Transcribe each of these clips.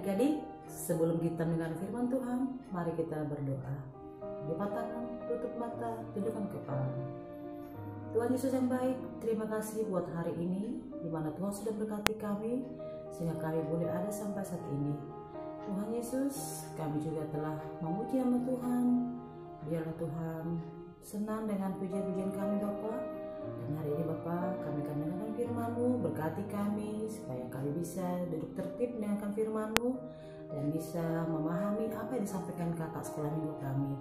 Adik-adik, sebelum kita mendengar firman Tuhan, mari kita berdoa. Lipat tangan, tutup mata, tundukkan kepala. Tuhan Yesus yang baik, terima kasih buat hari ini, di mana Tuhan sudah berkati kami, sehingga kami boleh ada sampai saat ini. Tuhan Yesus, kami juga telah memuji nama Tuhan. Biarlah Tuhan senang dengan pujian-pujian kami Bapa. Dan hari ini Bapa, kami akan mendengarkan firman-Mu, berkati kami supaya kami bisa duduk tertib mendengarkan firman-Mu dan bisa memahami apa yang disampaikan kakak sekolah minggu kami.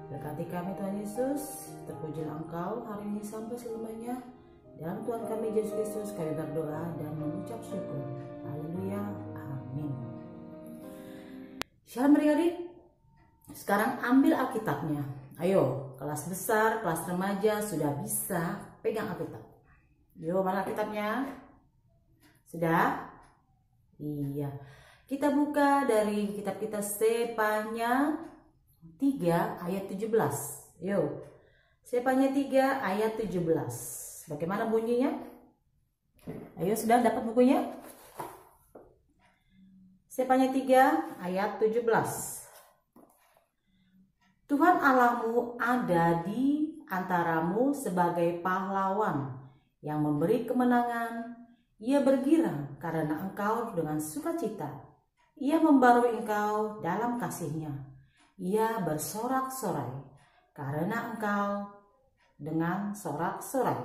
Berkati kami Tuhan Yesus, terpujilah Engkau hari ini sampai selamanya. Dalam Tuhan kami Yesus Kristus kami berdoa dan mengucap syukur. Haleluya, amin. Shalom adik-adik, sekarang ambil Alkitabnya. Ayo, kelas besar, kelas remaja sudah bisa pegang Alkitab. Yo, mana Alkitabnya? Sudah? Iya. Kita buka dari kitab kita Sefanya 3 ayat 17. Yo. Sefanya 3 ayat 17. Bagaimana bunyinya? Ayo, sudah dapat bukunya? Sefanya 3 ayat 17. Tuhan Allahmu ada di antaramu sebagai pahlawan yang memberi kemenangan. Ia bergirang karena engkau dengan sukacita. Ia membarui engkau dalam kasih-Nya. Ia bersorak-sorai karena engkau dengan sorak-sorai.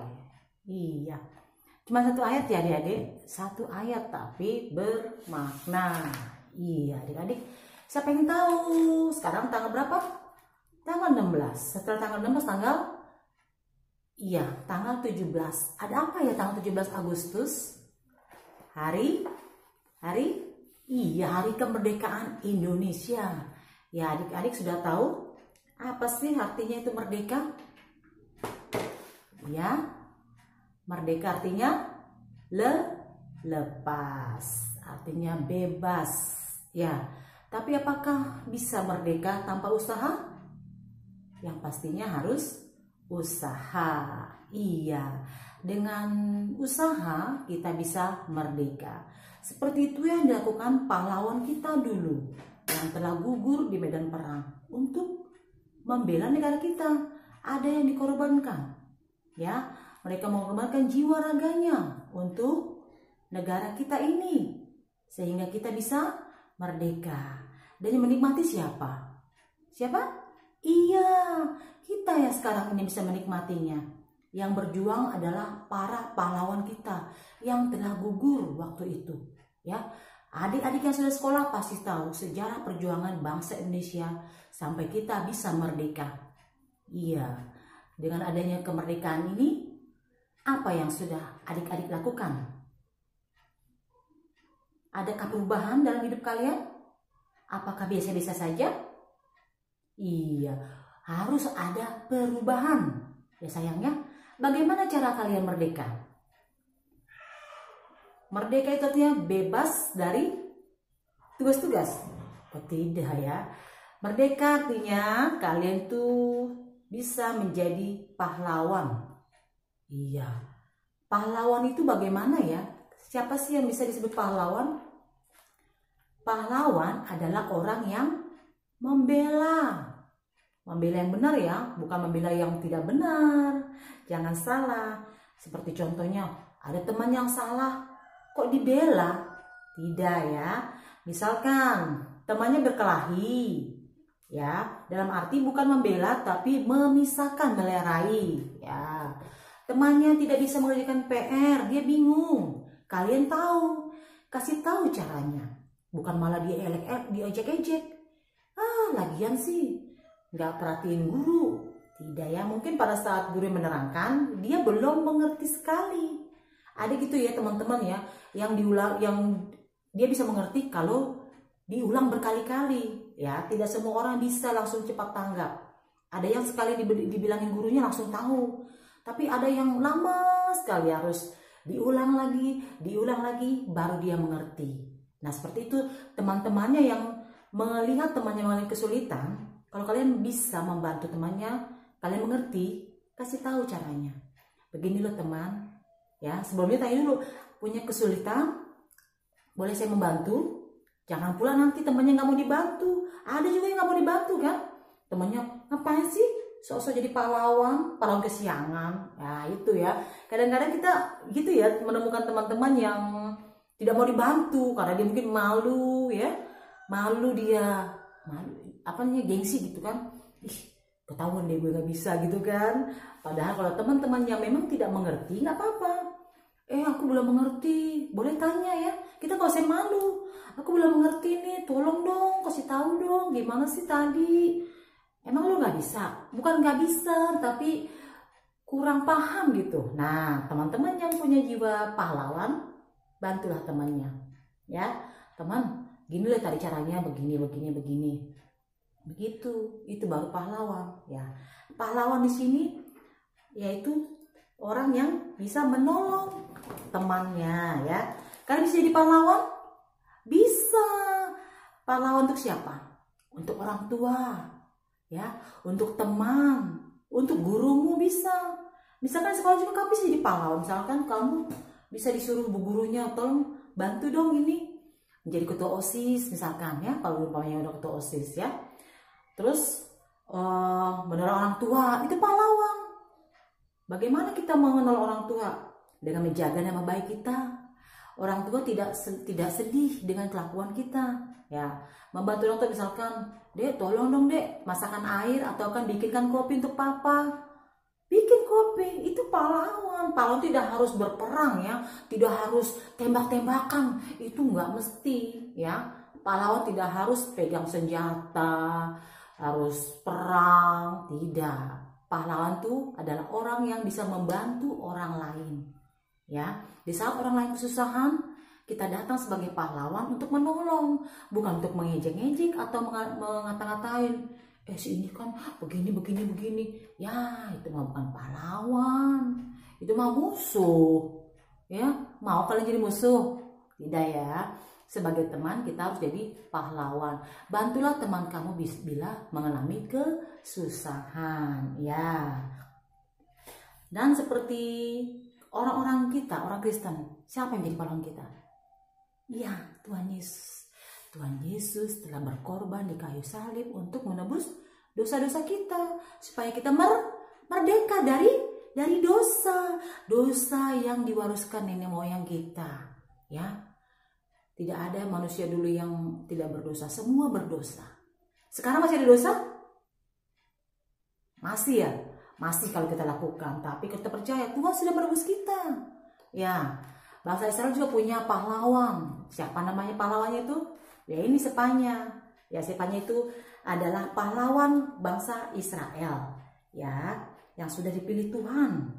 Iya. Cuma satu ayat ya adik-adik. Satu ayat tapi bermakna. Iya adik-adik. Siapa yang tahu sekarang tanggal berapa? Tanggal 16. Setelah tanggal 16 tanggal 17. Ada apa ya tanggal 17 Agustus? Hari kemerdekaan Indonesia. Ya, adik-adik sudah tahu apa sih artinya itu merdeka? Ya. Merdeka artinya lepas. Artinya bebas. Ya. Tapi apakah bisa merdeka tanpa usaha? Yang pastinya harus usaha. Iya, dengan usaha kita bisa merdeka. Seperti itu yang dilakukan pahlawan kita dulu yang telah gugur di medan perang untuk membela negara kita. Ada yang dikorbankan. Ya, mereka mengorbankan jiwa raganya untuk negara kita ini sehingga kita bisa merdeka. Dan yang menikmati siapa? Siapa? Iya, kita yang sekarang ini bisa menikmatinya. Yang berjuang adalah para pahlawan kita yang telah gugur waktu itu. Ya, adik-adik yang sudah sekolah pasti tahu sejarah perjuangan bangsa Indonesia sampai kita bisa merdeka. Iya, dengan adanya kemerdekaan ini, apa yang sudah adik-adik lakukan? Adakah perubahan dalam hidup kalian? Apakah biasa-biasa saja? Iya, harus ada perubahan. Ya sayangnya, bagaimana cara kalian merdeka? Merdeka itu artinya bebas dari tugas-tugas. Oh tidak ya. Merdeka artinya kalian tuh bisa menjadi pahlawan. Iya. Pahlawan itu bagaimana ya? Siapa sih yang bisa disebut pahlawan? Pahlawan adalah orang yang membela yang benar ya, bukan membela yang tidak benar. Jangan salah. Seperti contohnya, ada teman yang salah, kok dibela? Tidak ya. Misalkan temannya berkelahi, ya, dalam arti bukan membela tapi memisahkan, melerai. Ya, temannya tidak bisa mengerjakan PR, dia bingung. Kalian tahu, kasih tahu caranya, bukan malah dia diejek-ejek. Lagian sih nggak perhatiin guru. Tidak ya, mungkin pada saat guru menerangkan dia belum mengerti sekali. Ada gitu ya teman-teman ya, yang dia bisa mengerti kalau diulang berkali-kali. Ya, tidak semua orang bisa langsung cepat tanggap. Ada yang sekali dibilangin gurunya langsung tahu, tapi ada yang lama sekali harus diulang lagi baru dia mengerti. Nah seperti itu teman-temannya yang melihat temannya mengalami kesulitan. Kalau kalian bisa membantu temannya, kalian mengerti, kasih tahu caranya. Begini loh teman, ya sebelumnya tanya dulu, punya kesulitan, boleh saya membantu? Jangan pula nanti temannya nggak mau dibantu. Ada juga yang nggak mau dibantu kan? Temannya ngapain sih? Sok-sok jadi pahlawan kesiangan. Ya itu ya. Kadang-kadang kita gitu ya menemukan teman-teman yang tidak mau dibantu karena dia mungkin malu ya. Malu dia. Malu, apa namanya, gengsi gitu kan. Ih, ketahuan deh gue gak bisa gitu kan. Padahal kalau teman-teman yang memang tidak mengerti nggak apa-apa. Aku belum mengerti, boleh tanya ya. Kita gak usah malu. Aku belum mengerti nih, tolong dong, kasih tahu dong, gimana sih tadi? Emang lu nggak bisa? Bukan nggak bisa, tapi kurang paham gitu. Nah, teman-teman yang punya jiwa pahlawan, bantulah temannya, ya. Teman, gini lah tadi caranya, begini, begini, begini. Begitu, itu baru pahlawan, ya. Pahlawan di sini yaitu orang yang bisa menolong temannya, ya. Kalian bisa jadi pahlawan? Bisa. Pahlawan untuk siapa? Untuk orang tua, ya, untuk teman, untuk gurumu bisa. Misalkan sekolah juga kamu bisa jadi pahlawan. Misalkan kamu bisa disuruh bu gurunya, tolong bantu dong ini menjadi ketua OSIS misalkan ya, kalau umpamanya udah ketua OSIS ya. Terus menolong orang tua, itu pahlawan. Bagaimana kita mengenal orang tua? Dengan menjaga nama baik kita. Orang tua tidak sedih dengan kelakuan kita, ya. Membantu orang tua misalkan, Dek tolong dong Dek masakan air atau kan bikinkan kopi untuk papa. Bikin kopi, itu pahlawan. Pahlawan tidak harus berperang ya, tidak harus tembak-tembakan, itu nggak mesti ya. Pahlawan tidak harus pegang senjata, harus perang, tidak. Pahlawan itu adalah orang yang bisa membantu orang lain. Ya, di saat orang lain kesusahan, kita datang sebagai pahlawan untuk menolong, bukan untuk mengejek-ngejek atau mengata-ngatain. Si ini kan begini. Ya, itu mah bukan pahlawan. Itu mah musuh. Ya, mau kalian jadi musuh? Tidak ya. Sebagai teman kita harus jadi pahlawan. Bantulah teman kamu bila mengalami kesusahan, ya. Dan seperti orang-orang kita, orang Kristen, siapa yang jadi pahlawan kita? Ya, Tuhan Yesus. Tuhan Yesus telah berkorban di kayu salib untuk menebus dosa-dosa kita, supaya kita merdeka dari dosa yang diwariskan nenek moyang kita, ya. Tidak ada manusia dulu yang tidak berdosa, semua berdosa. Sekarang masih ada dosa? Masih ya? Masih kalau kita lakukan, tapi kita percaya Tuhan sudah menebus kita. Ya, bangsa Israel juga punya pahlawan. Siapa namanya pahlawannya itu? Ya ini Sepanya. Ya, Sepanya itu adalah pahlawan bangsa Israel. Ya, yang sudah dipilih Tuhan.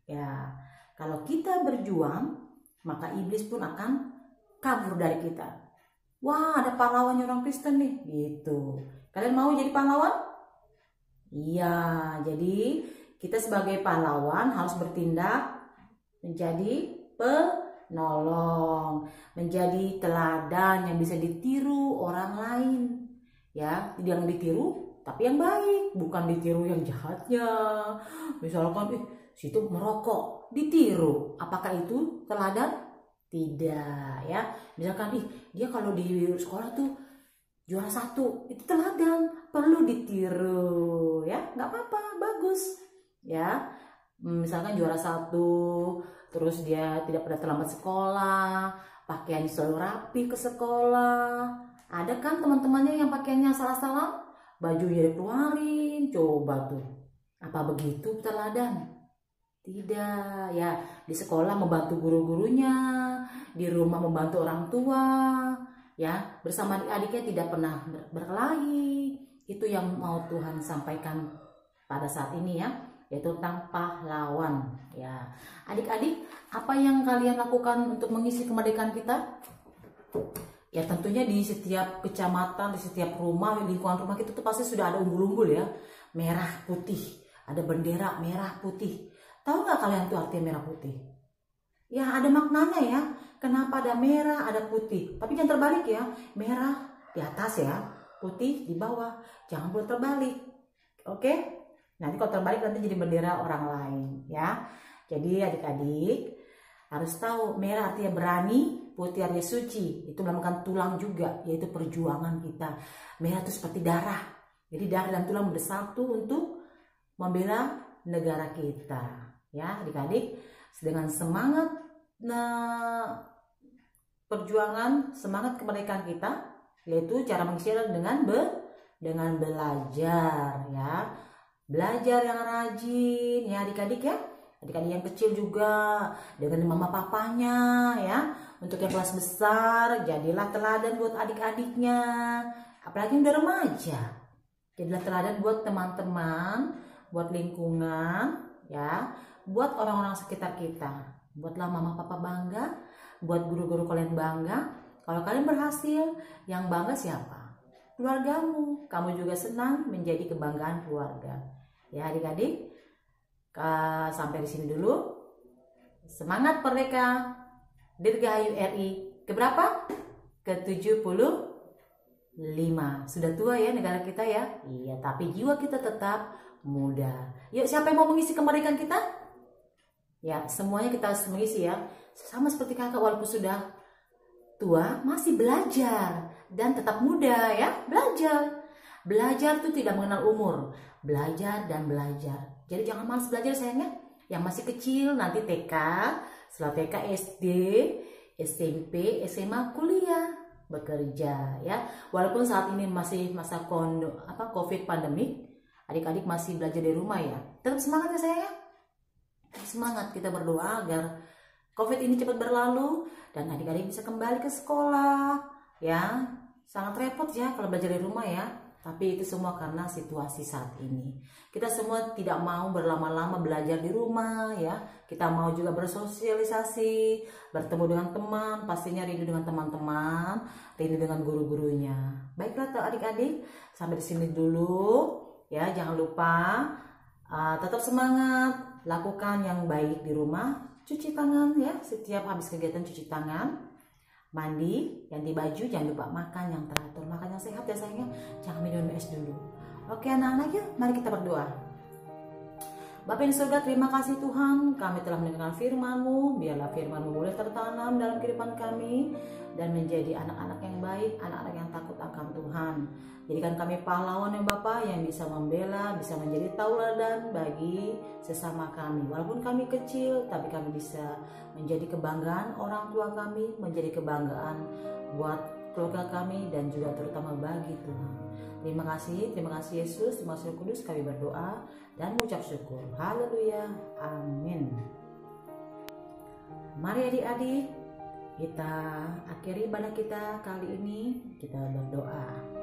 Ya, kalau kita berjuang, maka iblis pun akan kabur dari kita. Wah, ada pahlawannya orang Kristen nih, gitu. Kalian mau jadi pahlawan? Iya, jadi kita sebagai pahlawan harus bertindak menjadi penolong, menjadi teladan yang bisa ditiru orang lain. Ya, tidak yang ditiru, tapi yang baik, bukan ditiru yang jahatnya. Misalkan, situ merokok, ditiru. Apakah itu teladan? Tidak, ya. Misalkan, dia kalau di sekolah tuh juara 1, itu teladan, perlu ditiru, ya, nggak apa-apa, bagus, ya. Misalkan juara 1, terus dia tidak pernah terlambat sekolah, pakaiannya selalu rapi ke sekolah. Ada kan teman-temannya yang pakaiannya salah-salah, bajunya dikeluarin, coba tuh, apa begitu teladan? Tidak, ya. Di sekolah membantu guru-gurunya, di rumah membantu orang tua, ya, bersama adik-adiknya tidak pernah berkelahi. Itu yang mau Tuhan sampaikan pada saat ini ya, yaitu tentang pahlawan. Ya, adik-adik, apa yang kalian lakukan untuk mengisi kemerdekaan kita? Ya, tentunya di setiap kecamatan, di setiap rumah, di lingkungan rumah kita tuh pasti sudah ada umbul-umbul ya, merah putih, ada bendera merah putih. Tahu nggak kalian tuh artinya merah putih? Ya, ada maknanya ya. Kenapa ada merah, ada putih. Tapi jangan terbalik ya. Merah di atas ya, putih di bawah. Jangan boleh terbalik. Oke? Nanti kalau terbalik nanti jadi bendera orang lain ya. Jadi adik-adik, Harus tahu merah artinya berani, putih artinya suci. Itu melambangkan tulang juga, yaitu perjuangan kita. Merah itu seperti darah. Jadi darah dan tulang bersatu untuk membela negara kita. Ya, adik-adik, dengan semangat perjuangan, semangat kemerdekaan kita, yaitu cara mengisinya dengan belajar, ya. Belajar yang rajin, ya adik-adik ya. Adik-adik yang kecil juga dengan mama papanya, ya. Untuk yang kelas besar, jadilah teladan buat adik-adiknya. Apalagi yang udah remaja, jadilah teladan buat teman-teman, buat lingkungan, ya. Buat orang-orang sekitar kita. Buatlah mama papa bangga, buat guru-guru kalian bangga. Kalau kalian berhasil, yang bangga siapa? Keluargamu. Kamu juga senang menjadi kebanggaan keluarga. Ya adik-adik, sampai di sini dulu. Semangat merdeka, Dirgahayu RI. Keberapa? Ke-75. Sudah tua ya negara kita ya. Iya, tapi jiwa kita tetap muda. Yuk, siapa yang mau mengisi kemerdekaan kita? Ya, semuanya kita harus mengisi ya. Sama seperti kakak, walaupun sudah tua, masih belajar dan tetap muda ya. Belajar. Belajar itu tidak mengenal umur. Belajar dan belajar. Jadi jangan malas belajar sayangnya. Yang masih kecil nanti TK, setelah TK SD, SMP, SMA, kuliah, bekerja ya. Walaupun saat ini masih masa COVID pandemik, adik-adik masih belajar di rumah ya. Tetap semangat ya sayangnya. Semangat, kita berdoa agar COVID ini cepat berlalu dan adik-adik bisa kembali ke sekolah ya. Sangat repot ya kalau belajar di rumah ya, tapi itu semua karena situasi saat ini. Kita semua tidak mau berlama-lama belajar di rumah ya. Kita mau juga bersosialisasi, bertemu dengan teman, pastinya rindu dengan teman-teman, rindu dengan guru-gurunya. Baiklah adik-adik, sampai di sini dulu ya. Jangan lupa tetap semangat. Lakukan yang baik di rumah, cuci tangan ya, setiap habis kegiatan cuci tangan, mandi, ganti baju, jangan lupa makan yang teratur, makan yang sehat ya sayangnya, jangan minum es dulu. Oke anak-anak yuk, mari kita berdoa. Bapa yang di surga, terima kasih Tuhan, kami telah mendengarkan firman-Mu, biarlah firman-Mu boleh tertanam dalam kehidupan kami, dan menjadi anak-anak yang baik, anak-anak yang takut akan Tuhan. Jadikan kami pahlawan yang Bapa yang bisa membela, bisa menjadi tauladan bagi sesama kami. Walaupun kami kecil, tapi kami bisa menjadi kebanggaan orang tua kami, menjadi kebanggaan buat keluarga kami, dan juga terutama bagi Tuhan. Terima kasih Yesus, terima kasih Roh Kudus, kami berdoa dan mengucap syukur. Haleluya, amin. Mari adik-adik, kita akhiri ibadah kita kali ini, kita berdoa.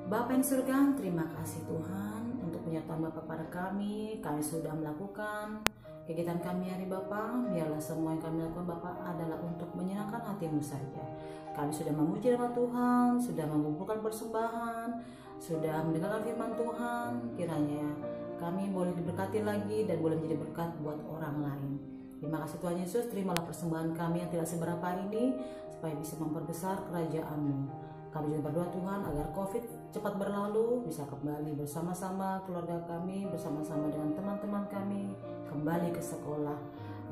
Bapa yang surga, terima kasih Tuhan untuk penyertaan Bapa pada kami. Kami sudah melakukan kegiatan kami hari Bapa. Biarlah semua yang kami lakukan Bapa adalah untuk menyenangkan hati-Mu saja. Kami sudah memuji nama Tuhan, sudah mengumpulkan persembahan, sudah mendengarkan firman Tuhan. Kiranya kami boleh diberkati lagi dan boleh menjadi berkat buat orang lain. Terima kasih Tuhan Yesus, terimalah persembahan kami yang tidak seberapa ini, supaya bisa memperbesar kerajaan-Mu. Kami juga berdoa Tuhan agar COVID cepat berlalu, bisa kembali bersama-sama keluarga kami, bersama-sama dengan teman-teman kami, kembali ke sekolah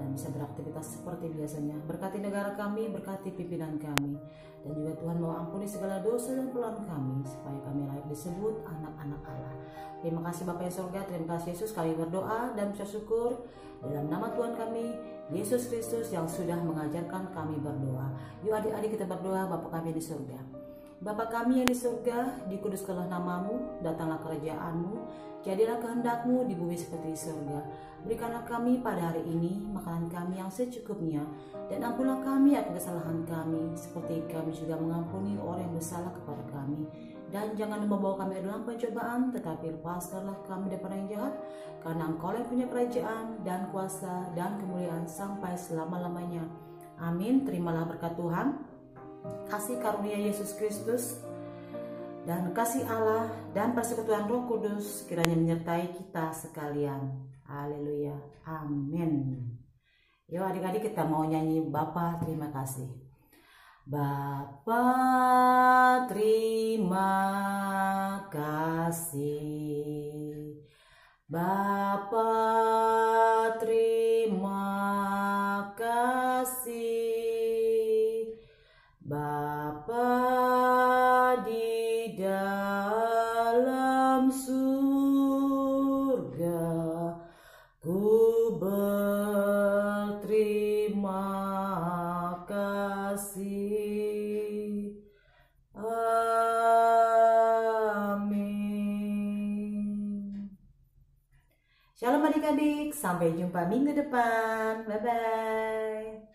dan bisa beraktivitas seperti biasanya. Berkati negara kami, berkati pimpinan kami, dan juga Tuhan mau ampuni segala dosa dan kesalahan kami, supaya kami layak disebut anak-anak Allah. Terima kasih Bapa yang surga, terima kasih Yesus, kami berdoa dan bersyukur dalam nama Tuhan kami, Yesus Kristus yang sudah mengajarkan kami berdoa. Yuk adik-adik kita berdoa. Bapa kami di surga, Bapa kami yang di surga, dikuduskanlah namamu, datanglah kerajaan-Mu, jadilah kehendak-Mu di bumi seperti di surga. Berikanlah kami pada hari ini makanan kami yang secukupnya, dan ampunilah kami akan kesalahan kami, seperti kami juga mengampuni orang yang bersalah kepada kami. Dan jangan membawa kami ke dalam pencobaan, tetapi lepaskanlah kami daripada yang jahat, karena Engkau yang punya kerajaan dan kuasa dan kemuliaan sampai selama-lamanya. Amin. Terimalah berkat Tuhan, kasih karunia Yesus Kristus, dan kasih Allah dan persekutuan Roh Kudus kiranya menyertai kita sekalian. Haleluya, amin. Yuk adik-adik kita mau nyanyi Bapa terima kasih. Bapa terima kasih, Bapa terima adik-adik. Sampai jumpa minggu depan. Bye-bye.